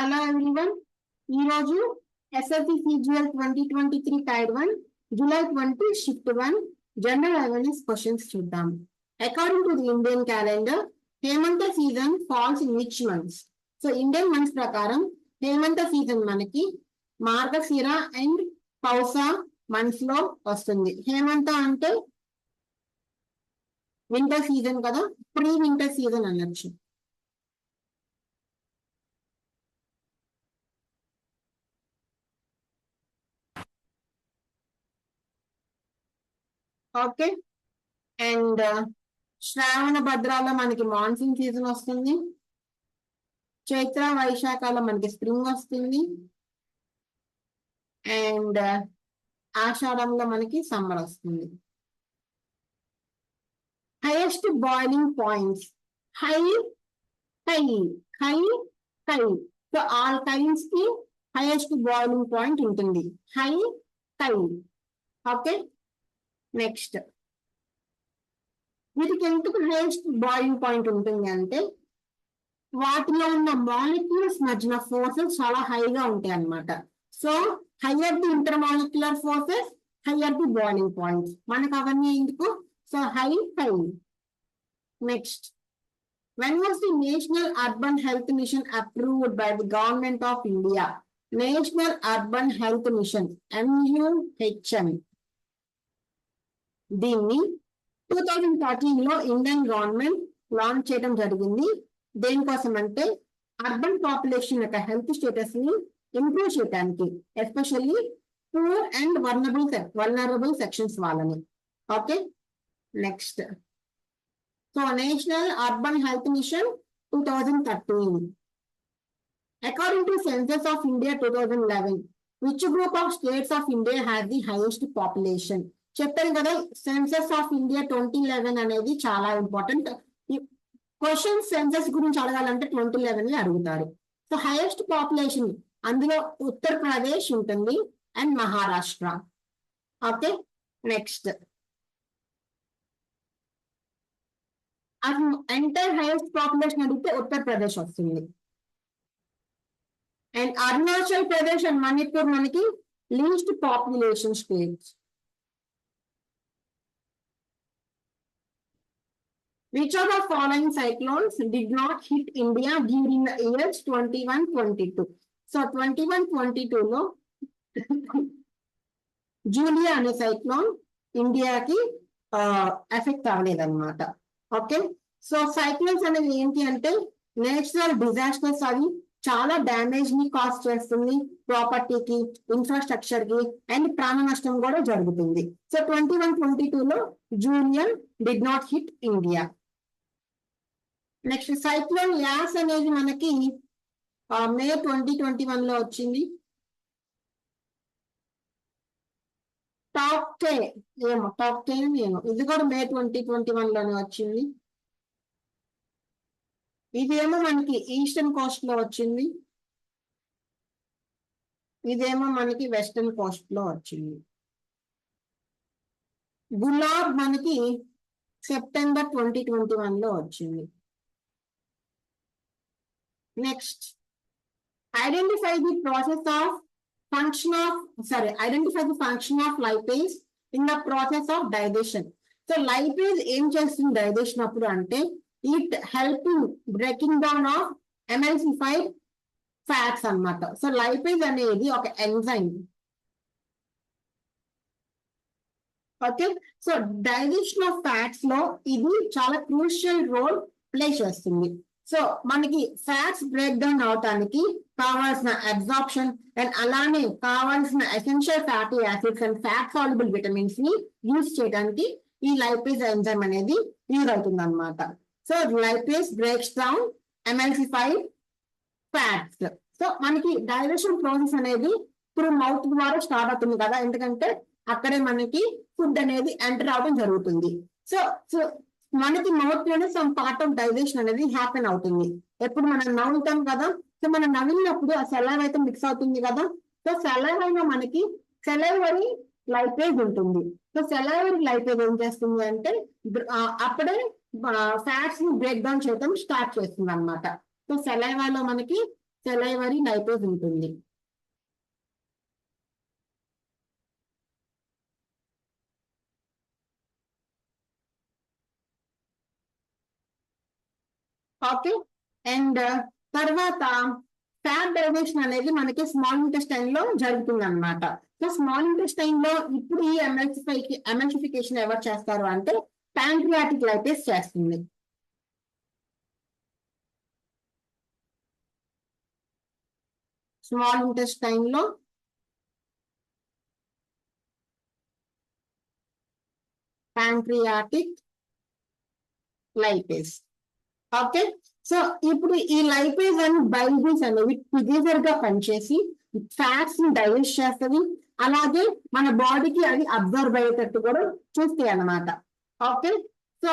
Hello everyone, ఈరోజు SSC CGL 2023 tier 1 July 20 shift 1 general awareness questions చూద్దాం. According to the Indian calendar, Hemanta season falls in which months? So Indian months ప్రకారం Hemanta season మనకి మార్గశిర and పౌస months లో వస్తుంది. హేమంత అంటే winter season కదా, pre winter season అనొచ్చు. Okay, and శ్రావణ భద్రాలో మనకి monsoon season వస్తుంది. చైత్ర వైశాఖలో మనకి స్ప్రింగ్ వస్తుంది. అండ్ ఆషాఢంలో మనకి సమ్మర్ వస్తుంది. Highest boiling points high high high high. So all times కి హైయెస్ట్ బాయిలింగ్ పాయింట్ ఉంటుంది, హై హై. ఓకే, నెక్స్ట్ వీటికి ఎందుకు హైయెస్ట్ బాయిలింగ్ పాయింట్ ఉంటుంది అంటే వాటిలో ఉన్న మాలిక్యూల్స్ మధ్యన ఫోర్సెస్ చాలా హైగా ఉంటాయి అన్నమాట. So hire the intermolecular forces, hire the boiling points. మనకు అవన్నీ ఎందుకు? So high high. Next, when was the National Urban Health Mission approved by the Government of India? National Urban Health Mission, NUHM. దీన్ని 2013 లో Indian government launch చేయడం జరిగింది. దేనికోసం అంటే urban population యొక్క హెల్త్ స్టేటస్ ని ఇంప్రూవ్ చేయడానికి, especially poor and vulnerable sections వాళ్ళని. Okay, next, so national urban health mission 2013. According to Census of India 2011, which group of states of India has the highest population? చెప్పాను కదా, census of India 2011 అనేది చాలా important question. Census గురించి అడగాలంటే 2011 అడుగుతారు. So highest population అందులో ఉత్తరప్రదేశ్ ఉంటుంది and Maharashtra. Okay, next, entire highest population అడిగితే ఉత్తరప్రదేశ్ వస్తుంది. అండ్ అరుణాచల్ ప్రదేశ్ అండ్ మణిపూర్ మనకి least population states. Which of the following cyclones did not hit India during the years 21-22? So 21-22 లో జూలియా అనే సైక్లోన్ ఇండియాకి ఎఫెక్ట్ అవ్వలేదన్నమాట. ఓకే, సో సైక్లోన్స్ అనేవి ఏంటి అంటే నేచురల్ డిజాస్టర్స్. అవి చాలా డ్యామేజ్ ని కాజ్ చేస్తుంది, ప్రాపర్టీకి, ఇన్ఫ్రాస్ట్రక్చర్ కి, అండ్ ప్రాణ నష్టం కూడా జరుగుతుంది. సో 21-22 లో Julian did not hit India. Next, cyclone Yaas అనేది మనకి మే 2021 లో వచ్చింది. టాప్ 10 ఏమో ఇది కూడా మే 2021 లోనే వచ్చింది. ఇదేమో మనకి ఈస్టర్న్ కోస్ట్ లో వచ్చింది, ఇదేమో మనకి వెస్టర్న్ కోస్ట్ లో వచ్చింది. గులాబ్ మనకి సెప్టెంబర్ 2021 లో వచ్చింది. Next, identify the function of lipase in the process of digestion. So lipase ఏం చేస్తుంది డైజెషన్ అప్పుడు అంటే it helping breaking down of emulsified fats అన్నమాట. సో లైపేజ్ అనేది ఒక enzyme. Okay, so digestion of fats లో ఇది చాలా క్రూషియల్ రోల్ ప్లే చేస్తుంది. సో మనకి ఫ్యాట్స్ బ్రేక్ డౌన్ అవటానికి కావాల్సిన అబ్జార్ప్షన్ అండ్ అలానే కావాల్సిన essential fatty acids and fat soluble vitamins ని యూజ్ చేయడానికి ఈ లైపేజ్ ఎంజైమ్ అనేది యూజ్ అవుతుంది అనమాట. So lipase breaks down emulsified fats. So మనకి డైజెషన్ ప్రాసెస్ అనేది త్రూ మౌత్ ద్వారా స్టార్ట్ అవుతుంది కదా, ఎందుకంటే అక్కడే మనకి ఫుడ్ అనేది ఎంటర్ అవడం జరుగుతుంది. సో సో మనకి మౌత్ లోనే సమ్ పార్ట్ ఆఫ్ డైజెషన్ అనేది హ్యాపెన్ అవుతుంది. ఎప్పుడు మనం నవ్వుతాం కదా, సో మనం నవ్వినప్పుడు ఆ సెలైవ్ అయితే మిక్స్ అవుతుంది కదా. సో సెలైవ్లో మనకి సెలైవరీ లైపేజ్ ఉంటుంది. సో సెలైవరీ లైపేజ్ ఏం చేస్తుంది అంటే అప్పుడే ఫ్యాట్స్ ని బ్రేక్ డౌన్ చేయడం స్టార్ట్ చేస్తుంది అనమాట. సో సెలైవాలో మనకి సెలైవరీ లైపేజ్ ఉంటుంది. ఓకే. అండ్ తర్వాత ఫ్యాట్ డైజెషన్ అనేది మనకి స్మాల్ ఇంటెస్టైన్ లో జరుగుతుంది అనమాట. సో స్మాల్ ఇంటెస్టైన్ లో ఇప్పుడు ఈ ఎమల్సిఫికేషన్ ఎవరు చేస్తారు అంటే ప్యాంక్రియాటిక్ లైపేజ్ చేస్తుంది. స్మాల్ ఇంటెస్టైన్ లో ప్యాంక్రియాటిక్ లైపేజ్. ఓకే. సో ఇప్పుడు ఈ లైపేజ్ అండ్ బైల్బీస్ అనేవి టుగెదర్ గా పనిచేసి ఫ్యాట్స్ ని డైజెస్ట్ చేస్తుంది. అలాగే మన బాడీకి అది అబ్జర్వ్ అయ్యేటట్టు కూడా చూస్తాయి అన్నమాట. Okay. So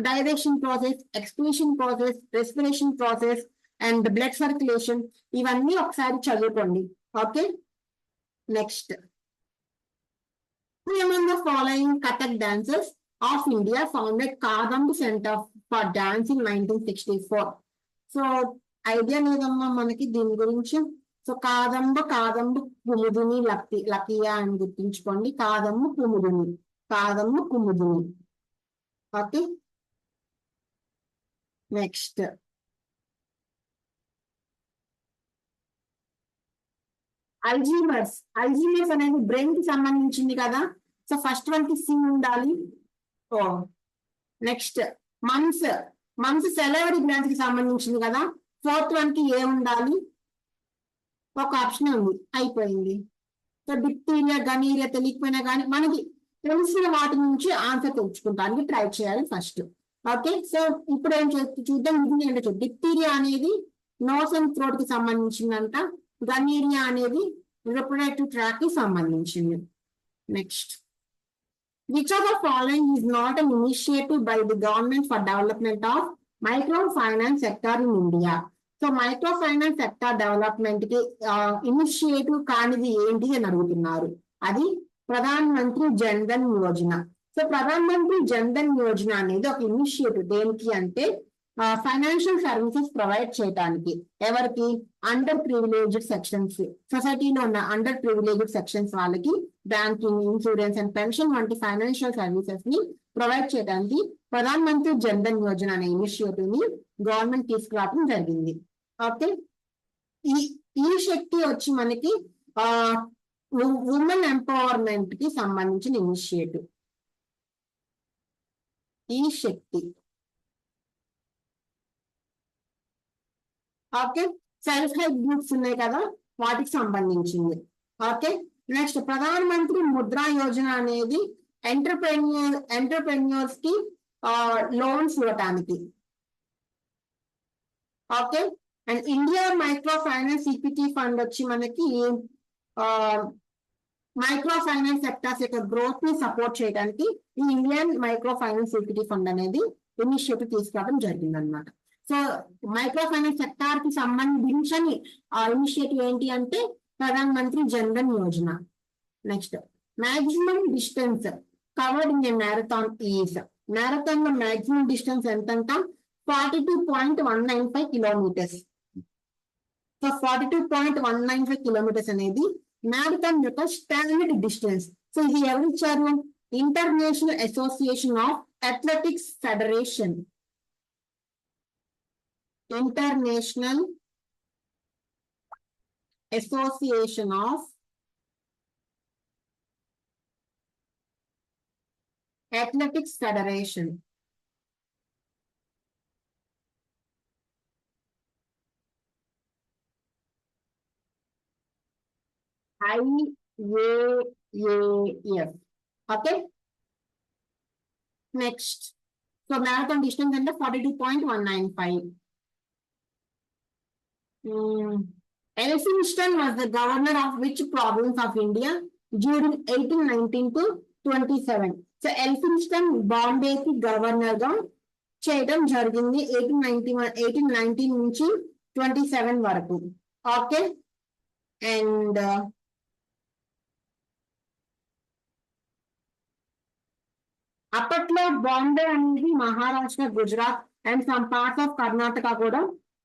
digestion process, excretion process, respiration process and blood circulation ఇవన్నీ ఒకసారి చదువుకోండి. Okay. Next, among the following Kathak dancers of India founded Kadamb Center for Dance in 1964. So idea లేదమ్మా మనకి దీని గురించి. సో కాదంబ కుముదిని లకియా అని గుర్తుంచుకోండి. కాదమ్మ కుముదిని. ఓకే. నెక్స్ట్, అల్జీమర్స్ అనేది బ్రెయిన్ కి సంబంధించింది కదా. సో ఫస్ట్ వన్ కి సి ఉండాలి. ఓ నెక్స్ట్, మమ్స్ సెలైవరీ గ్లాండ్ కి సంబంధించింది కదా. ఫోర్త్ వన్ కి ఏ ఉండాలి. ఒక ఆప్షన్ ఉంది, అయిపోయింది. సో డిప్టీరియా, గనీరియా తెలియకపోయినా కానీ మనకి తెలిసిన వాటి నుంచి ఆన్సర్ తెలుసుకుంటానికి ట్రై చేయాలి ఫస్ట్. ఓకే. సో ఇప్పుడు ఏం చూద్దాం. ఇది ఏంటో డిప్టీరియా అనేది నోస్ అండ్ థ్రోట్ కి సంబంధించిందంట. గనీరియా అనేది రిప్రొడక్టివ్ ట్రాక్ కి సంబంధించింది. Next, which of the following is not an initiative by the government for development of microfinance sector in India? So microfinance sector development కి ఇనిషియేటివ్ కానిది ఏంటి అని అడుగుతున్నారు. అది ప్రధాన్ మంత్రి జన్ ధన్ యోజన. సో ప్రధాన్ మంత్రి జన్ ధన్ యోజన అనేది ఒక ఇనిషియేటివ్. దేనికి అంటే ఫైనాన్షియల్ సర్వీసెస్ ప్రొవైడ్ చేయడానికి. ఎవరికి? అండర్ ప్రివిలేజ్డ్ సెక్షన్స్, సొసైటీలో ఉన్న అండర్ ప్రివిలేజ్డ్ సెక్షన్స్ వాళ్ళకి బ్యాంకింగ్, ఇన్సూరెన్స్ అండ్ పెన్షన్ వంటి ఫైనాన్షియల్ సర్వీసెస్ ని ప్రొవైడ్ చేయడానికి ప్రధాన్ మంత్రి జన్ ధన్ యోజన అనే ఇనిషియేటివ్ ని గవర్నమెంట్ తీసుకురావడం జరిగింది. ఓకే. ఈ శక్తి వచ్చి మనకి ఉమెన్ ఎంపవర్మెంట్ కి సంబంధించిన ఇనిషియేటివ్. ఈ శక్తి. ఓకే. సెల్ఫ్ హెల్ప్ గ్రూప్స్ ఉన్నాయి కదా, వాటికి సంబంధించింది. ఓకే. నెక్స్ట్, ప్రధాన మంత్రి ముద్రా యోజన అనేది ఎంటర్ప్రెన్యూర్స్ కి లోన్స్ ఇవ్వటానికి. Okay. And India micro finance equity fund వచ్చి మనకి మైక్రో ఫైనాన్స్ సెక్టర్స్ యొక్క గ్రోత్ ని సపోర్ట్ చేయడానికి ఈ Indian micro finance equity fund అనేది ఇనిషియేటివ్ తీసుకురావడం జరిగింది అనమాట. సో మైక్రో ఫైనాన్స్ సెక్టార్ కి సంబంధించని ఇనిషియేటివ్ ఏంటి అంటే Pradhan Mantri Jan Dhan Yojana. Next, maximum distance covered in a marathon is. Marathon లో మాక్సిమం డిస్టెన్స్ ఎంతంట? 42.195 కిలోమీటర్స్. సో 42.195 కిలోమీటర్స్ అనేది మ్యారథాన్ యొక్క స్టాండర్డ్ డిస్టెన్స్. సో ఇది ఎవరు ఇచ్చారు? International association of athletics federation. International association of athletics federation. IAAF. Okay. Next, so marathon distance అంటే 42.195. Elphinstone was the governor of which province of India during 1819 to 27? So Elphinstone Bombay కి governor గా చేయడం జరిగింది 1819 నుంచి 27 వరకు. ఓకే. అండ్ అప్పట్లో బాంబే అనేది Maharashtra, Gujarat and some parts of Karnataka కూడా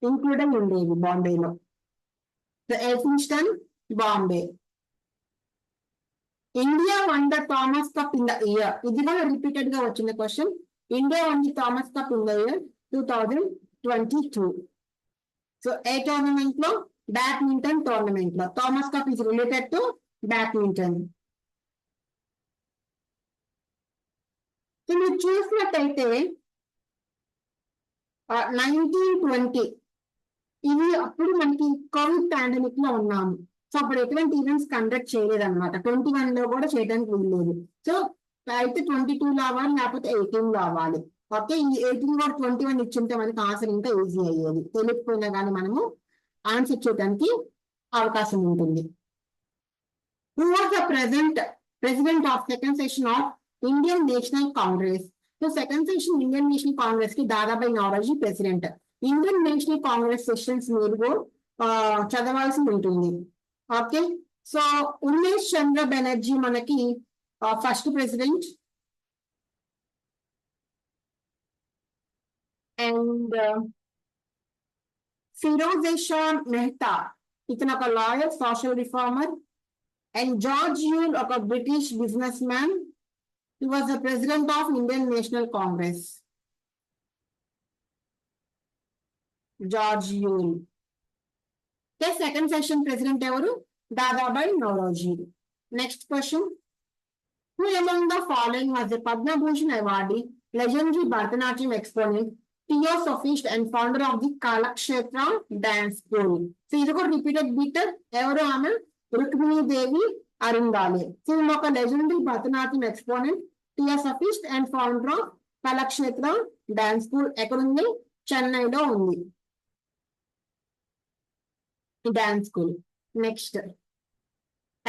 ఇంక్లూడ్ అయి ఉండేవి బాంబేలో. The Elphinstone, Bombay. India won the Thomas Cup in the year. ఇది కూడా రిపీటెడ్ గా వచ్చిన question. India won the Thomas Cup in the year 2022. So A tournament లో? బ్యాడ్మింటన్ టోర్నమెంట్ లో. Thomas cup is related to badminton. So మీరు చూసినట్టయితే 1920 ఇది అప్పుడు మనకి కోవిడ్ పాండమిక్ లో ఉన్నాము. సో అప్పుడు ఎటువంటి ఈవెంట్స్ కండక్ట్ చేయలేదన్నమాట. 21 లో కూడా చేయడానికి వీల్లేదు. సో అయితే 22 లో అవ్వాలి, లేకపోతే 18 లో అవ్వాలి. ఓకే, ఈ 18 కూడా 21 ఇచ్చింటే మనకి ఆన్సర్ ఇంకా ఈజీ అయ్యేది. తెలియకపోయినా కానీ మనము ఆన్సర్ చేయడానికి అవకాశం ఉంటుంది. Who was the president of second session of Indian National Congress? So second session Indian National Congress కి Dadabhai Naoroji president. Indian National Congress sessions మీరు చదవాల్సి ఉంటుంది. ఓకే, సో ఉమేష్ చంద్ర బెనర్జీ మనకి first president. And Feroze Shah Mehta, ఇతను ఒక lawyer, social reformer. And George Yule ఒక British business. He was the president of Indian National Congress. George Yule. Second session president ఎవరు? Dadabhai Naoroji. Next question. Who among the following was a Padma Bhushan awardee, legendary Bharatanatyam exponent, theosophist and founder of the Kalakshetra dance school? So ఇది కూడా repeated bit. ఎవరు ఆమె? Rukmini Devi Arundale. So ఒక legendary Bharatanatyam exponent, theosophist and founder of Kalakshetra dance school. ఎక్కడుంది? చెన్నైలో ఉంది dance school. Next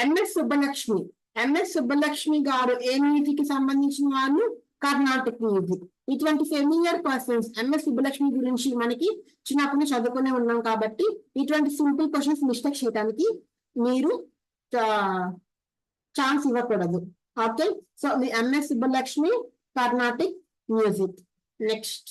MS Subbulakshmi. MS Subbulakshmi గారు ఏ మ్యూజిక్ కి సంబంధించిన వాళ్ళు? కర్ణాటక మ్యూజిక్. ఇటువంటి ఫెమిలియర్ పర్సన్స్ ఎంఎస్ సుబ్బలక్ష్మి గురించి మనకి చిన్నప్పుడు చదువుకునే ఉన్నాం కాబట్టి ఇటువంటి సింపుల్ క్వశ్చన్స్ మిస్టేక్ చేయడానికి మీరు ఛాన్స్ ఇవ్వకూడదు. ఓకే, సో మీ MS Subbulakshmi Carnatic music. Next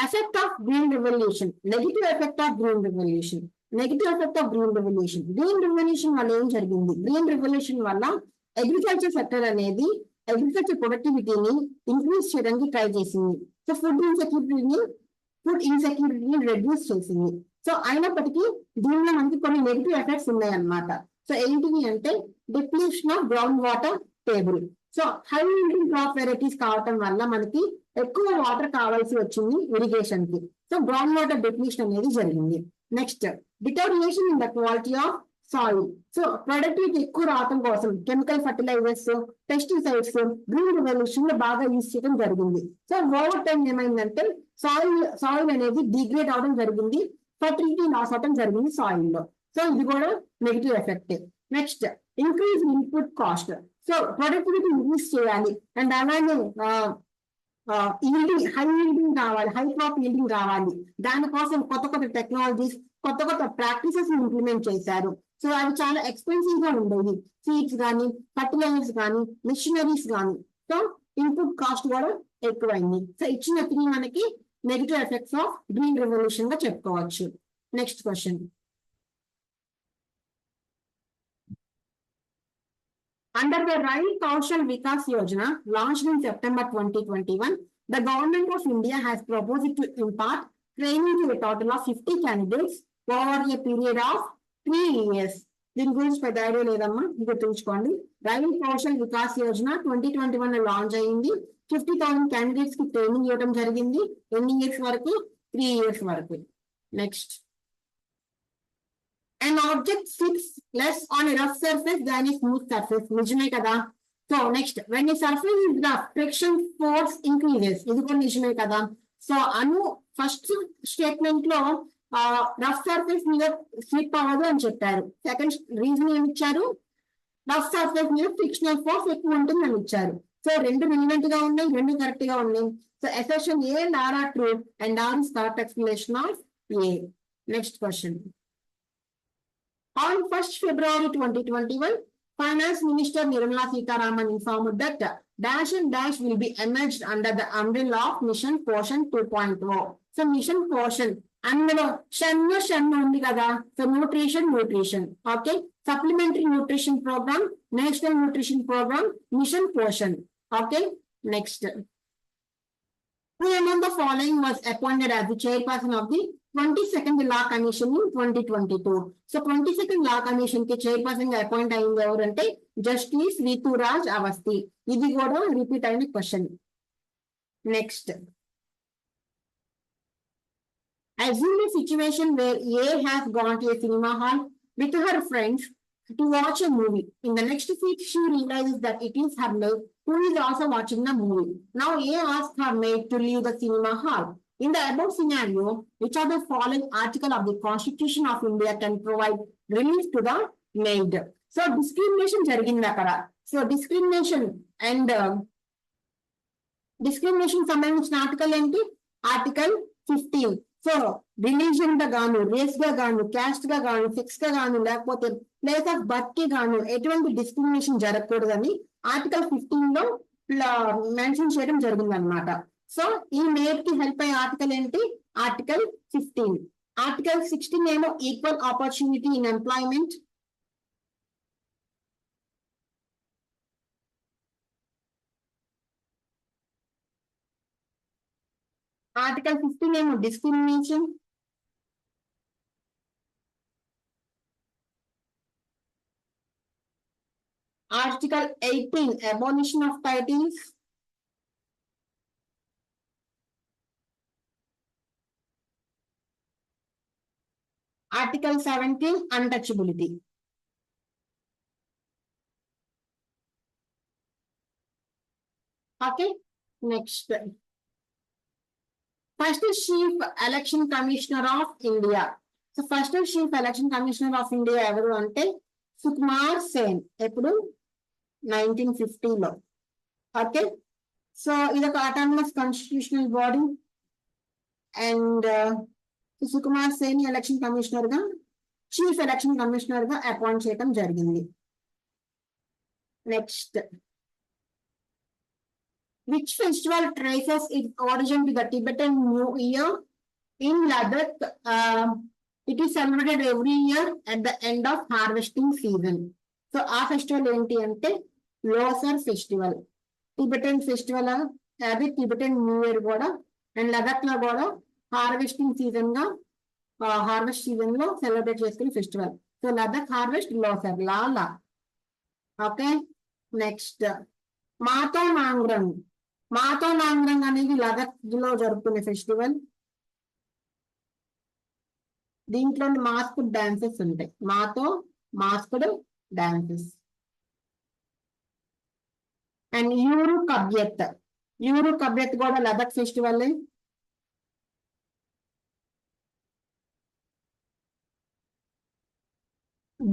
effect of green revolution. Negative effect of green revolution. Negative effect of green revolution. Green revolution వల్ల ఏం జరిగింది? గ్రీన్ రెవల్యూషన్ వల్ల అగ్రికల్చర్ సెక్టర్ అనేది అగ్రికల్చర్ ప్రొడక్టివిటీని ఇంక్రీజ్ చేయడానికి ట్రై చేసింది. సో ఫుడ్ ఇన్సెక్యూరిటీని రెడ్యూస్ చేసింది. సో అయినప్పటికీ దీనిలో మనకి కొన్ని నెగిటివ్ ఎఫెక్ట్స్ ఉన్నాయి అన్నమాట. సో ఏంటివి అంటే depletion of ground water table. So high yielding crop varieties కావటం వల్ల మనకి ఎక్కువ వాటర్ కావాల్సి వచ్చింది ఇరిగేషన్ కి. సో గ్రౌండ్ వాటర్ డిప్లీషన్ అనేది జరిగింది. Next deterioration in the quality of soil. So productivity ఎక్కువ రావడం కోసం chemical fertilizers, pesticides green revolution లో బాగా యూజ్ చేయడం జరిగింది. సో ఓవర్ టైం ఏమైందంటే సాయిల్ అనేది డిగ్రేడ్ అవడం జరిగింది, ఫర్టిలిటీ లాస్ అవడం జరిగింది సాయిల్ లో. సో ఇది కూడా negative effect. Next increase input cost. So productivity increase చేయాలి అండ్ అలానే హై ఈల్డింగ్ రావాలి, హై క్రాప్ ఈల్డింగ్ రావాలి. దానికోసం కొత్త కొత్త టెక్నాలజీస్, కొత్త కొత్త ప్రాక్టీసెస్ ఇంప్లిమెంట్ చేశారు. సో అవి చాలా ఎక్స్పెన్సివ్ గా ఉండేవి. సీడ్స్ కానీ, ఫర్టిలైజర్స్ కానీ, మిషనరీస్ కానీ. సో ఇన్పుట్ కాస్ట్ కూడా ఎక్కువైంది. సో ఇచ్చిన 3 మనకి negative effects of green revolution గా చెప్పుకోవచ్చు. Next question. Under the Rail Kaushal Vikas Yojana, launched in September 2021, the Government of India has proposed to impart training to a total of 50 candidates over a period of 3 years. దీని గురించి పెద్ద idea లేదమ్మా, గుర్తుంచుకోండి. Rail Kaushal Vikas Yojana 2021 launch అయింది. 50,000 candidates కి training ఇవ్వడం జరిగింది. ఎన్ని ఇయర్స్ వరకు? 3 years వరకు. Next. An object sits less on a rough surface than a smooth surface. నిజమే కదా? So next, when a surface is rough, friction force increases. ఇది కూడా నిజమే కదా? సో ఫస్ట్ స్టేట్మెంట్ లో రఫ్ సర్ఫేస్ మీద స్లిప్ అవ్వదు అని చెప్పారు. సెకండ్ రీజన్ ఏమి ఇచ్చారు? రఫ్ సర్ఫేస్ మీద ఫ్రిక్షనల్ ఫోర్స్ ఎక్కువ ఉంటుంది అని ఇచ్చారు. సో రెండు రిలవెంట్ గా ఉన్నాయి, రెండు కరెక్ట్ గా ఉన్నాయి. So assertion A and R are true and R is correct explanation of A. Next question. On 1st February 2021, Finance Minister Nirmala Sitharaman informed that dash and dash will be emerged under the umbrella of Mission Poshan 2.0. So Mission Poshan అందులో షన్ను ఉంది కదా, so nutrition. Okay, supplementary nutrition programme, national nutrition programme, mission Poshan. Okay, next. Who among the following was appointed as the chairperson of the 22nd Law Commission in 2022? So 22nd Law Commission కి chairperson గా appoint అయింది ఎవరంటే justice Rituraj Awasthi. ఇది కూడా repeat అయిన question. Next. Assume a situation where A has gone to a cinema hall with her friends to watch a movie. In the next week, she realizes that it is her maid who is also watching the movie. Now A asks her maid to leave the cinema hall. In the above scenario, which of the following article of the Constitution of India can provide relief to the maid? So discrimination జరిగింది అక్కడ. So discrimination సంబంధించిన article ఏంటి? Article 15. So religion గా గాను, race గా గాను, caste గా గాను, సెక్స్ గా గాను, లేకపోతే ప్లేస్ ఆఫ్ బర్త్ కి గాను ఎటువంటి డిస్క్రిమినేషన్ జరగకూడదని ఆర్టికల్ 15 లో మెన్షన్ చేయడం జరిగింది అనమాట. సో ఈ మేడ్ కి హెల్ప్ అయ్యే ఆర్టికల్ ఏంటి? ఆర్టికల్ 15. ఆర్టికల్ 16 ఏమో equal opportunity in employment. Article 15 ఏమో discrimination. Article 18 abolition of titles. Article 17 untouchability. Okay, next. First chief election commissioner of India. So first chief election commissioner of India ఎవరు అంటే సుకుమార్ సేన్. ఎప్పుడు? 1950లో. Okay, so ఇది ఒక autonomous constitutional body and Sukumar Sen election commissioner గా, chief election commissioner గా appoint చేయడం జరిగింది. Next. Which festival traces its origin to the Tibetan New Year? In Ladakh, it is celebrated every year at the end of harvesting season. So, ఆ festival ఏంటి అంటే Losar festival. Tibetan festival, అది Tibetan new year కూడా. And Ladakh లో కూడా harvesting season లో celebrate చేసుకునే festival. So Ladakh harvest, Losar, లాలా. ఓకే, నెక్స్ట్. మాతో నాంగ్రంగ్ అనేది లదాఖ్ లో జరుపుకునే ఫెస్టివల్. దీంట్లో మాస్క్డ్ డాన్సెస్ ఉంటాయి. Masked dances. And Yuru Kabgyat కూడా లదాఖ్ ఫెస్టివల్.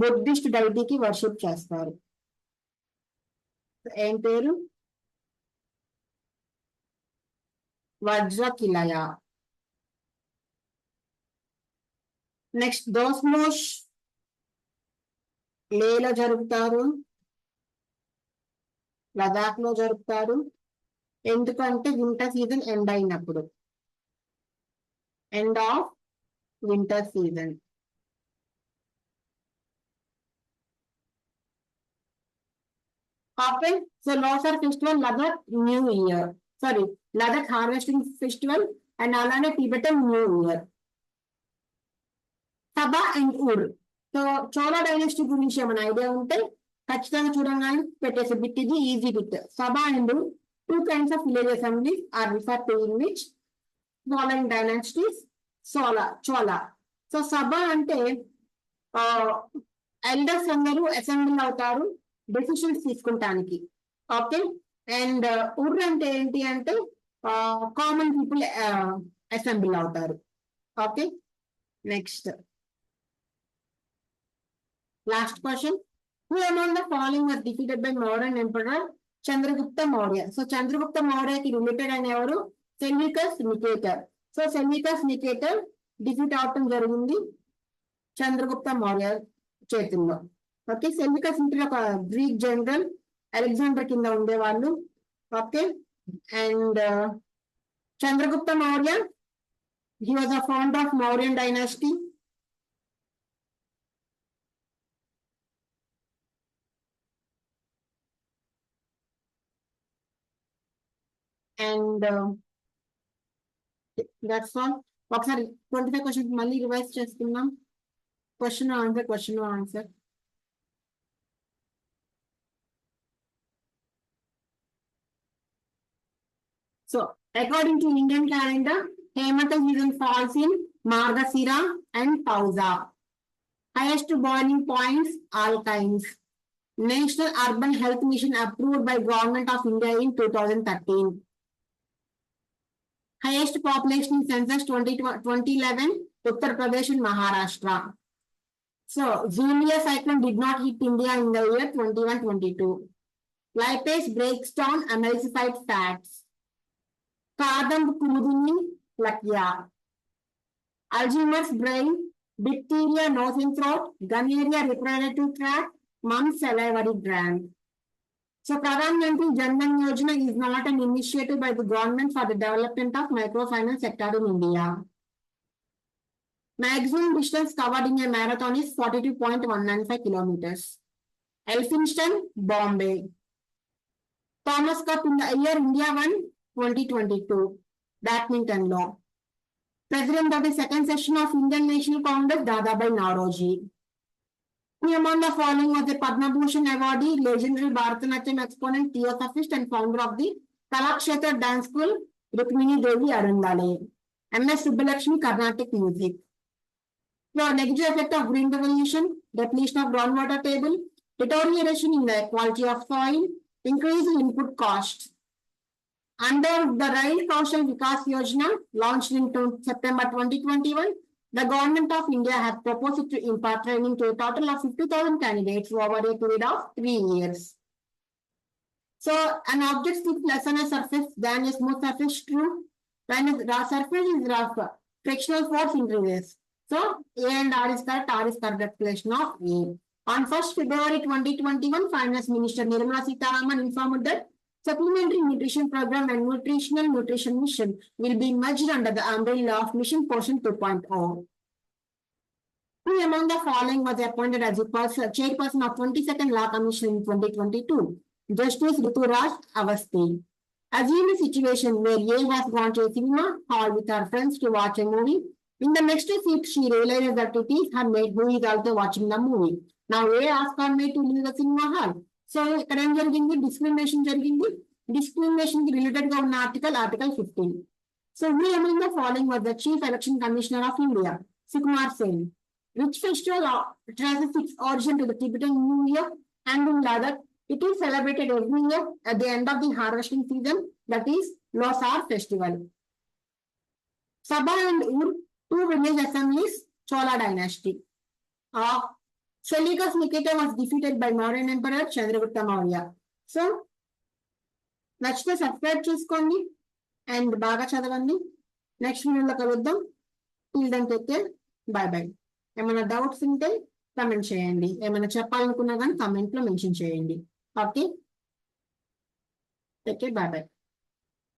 బుద్ధిస్ట్ డైటీకి వర్షిప్ చేస్తారు. ఏం పేరు? వజ్రకిలయ. నెక్స్ట్. దోస్మోష్ లేలో జరుపుతారు, లదాఖ్ లో జరుపుతారు. ఎందుకంటే వింటర్ సీజన్ ఎండ్ అయినప్పుడు, end of winter season. Okay, so Losar festival, Ladakh new year, sorry Ladakh harvesting festival and అలానే టిబెటన్ న్యూ ఇయర్. సబా అండ్ ఊర్. సో చోళా డైనాసిటీ గురించి ఏమైనా ఐడియా ఉంటే ఖచ్చితంగా చూడంగానే పెట్టేసే బిట్, ఇది ఈజీ బిట్. సబా అండ్ ఊర్, 2 kinds of village assemblies are referred to in which following dynasties? Chola. So సభ అంటే ఎల్డర్స్ అందరూ అసెంబ్లీ అవుతారు డెసిషన్స్ తీసుకుంటానికి. ఓకే, అండ్ ఉర్ అంటే ఏంటి అంటే కామన్ పీపుల్ అసెంబ్లీ అవుతారు. Okay, next. Last question. Who among the following was defeated by modern emperor Chandragupta Maurya? So Chandragupta మౌర్యకి related అయిన ఎవరు? Seleucus Nicator. So Seleucus Nicator defeat అవటం జరిగింది చంద్రగుప్త మౌర్య చేతుల్లో. ఓకే, సెల్యూకస్ అంటే ఒక గ్రీక్ జనరల్, అలెగ్జాండర్ కింద ఉండేవాళ్ళు. Okay, and Chandragupta Maurya He was a founder of Mauryan dynasty. And that's all. ఒకసారి 25 క్వశ్చన్స్ మళ్ళీ రివైజ్ చేసుకుందాం. Question answer. So, according to Indian calendar, Hemanta season falls in Margasira and Pausa. Highest boiling points, alkynes. National Urban Health Mission approved by Government of India in 2013. Highest population in census 2011, Uttar Pradesh and Maharashtra. So, Zulia cyclone did not hit India in the year 21-22. Lipase breaks down emulsified fats. Kadam Kurudini Lakya. Alzheimer's brain, diphtheria, nose and throat, gonorrhea, reproductive tract, mum's salivary gland. So, Pradhan Mantri Jan Dhan Yojana is not an initiative by the government for the development of microfinance sector in India. Maximum distance covered in a marathon is 42.195 kilometers. Elphinstone, Bombay. Thomas Cup in the year India won 2022. Badminton law. President of the second session of Indian National Congress, Dadabhai Naoroji. Among the following was the Padma Bhushan awardee, legendary Bharatanatyam exponent, theosophist and founder of the Kalakshetra Dance School, Rukmini Devi Arundale. MS Subbulakshmi, Carnatic music. So, negative effect of green revolution, depletion of groundwater table, deterioration in the quality of soil, increase in input costs. Under the Rail Kaushal Vikas Yojana, launched in September 2021, the government of India has proposed to impart training to a total of 50,000 candidates over a period of 3 years. So, an object sits less on a surface than a smooth surface true. When the surface is rough, frictional force increases. So, A and R is correct declaration of A. On 1st February 2021, Finance Minister Nirmala Sitharaman informed that supplementary nutrition program and nutritional nutrition mission will be merged under the umbrella of Mission Portion 2.0. Who among the following was appointed as the chairperson of 22nd Law Commission in 2022? Justice Rituraj Avasthi. Assume a situation where A has gone to a cinema hall with her friends to watch a movie. In the next seat, she realizes that it is her mate who is also watching the movie. Now A asks her mate to leave the cinema hall. So, ఇక్కడ ఏం జరిగింది? Discrimination జరిగింది. Discrimination కి related గా ఉన్న article 15. So, who among the following was the Chief Election Commissioner of India? Sukumar Sen. Which festival traces its origin to the Tibetan New Year and in Ladakh? It is celebrated every year at the end of the harvesting season, that is Losar festival. Sabha and Ur, 2 village assemblies, Chola dynasty. Seleucus Nikita was defeated by Mauryan Emperor Chandragupta Maurya. So, నచ్చితే subscribe చేసుకోండి and బాగా చదవండి. Next వీడియోలో కలుద్దాం. Till then take care, bye bye. ఏమైనా doubts ఉంటే comment చేయండి. ఏమైనా చెప్పాలనుకున్నా కానీ కమెంట్ లో మెన్షన్ చేయండి. Okay, take care, bye by.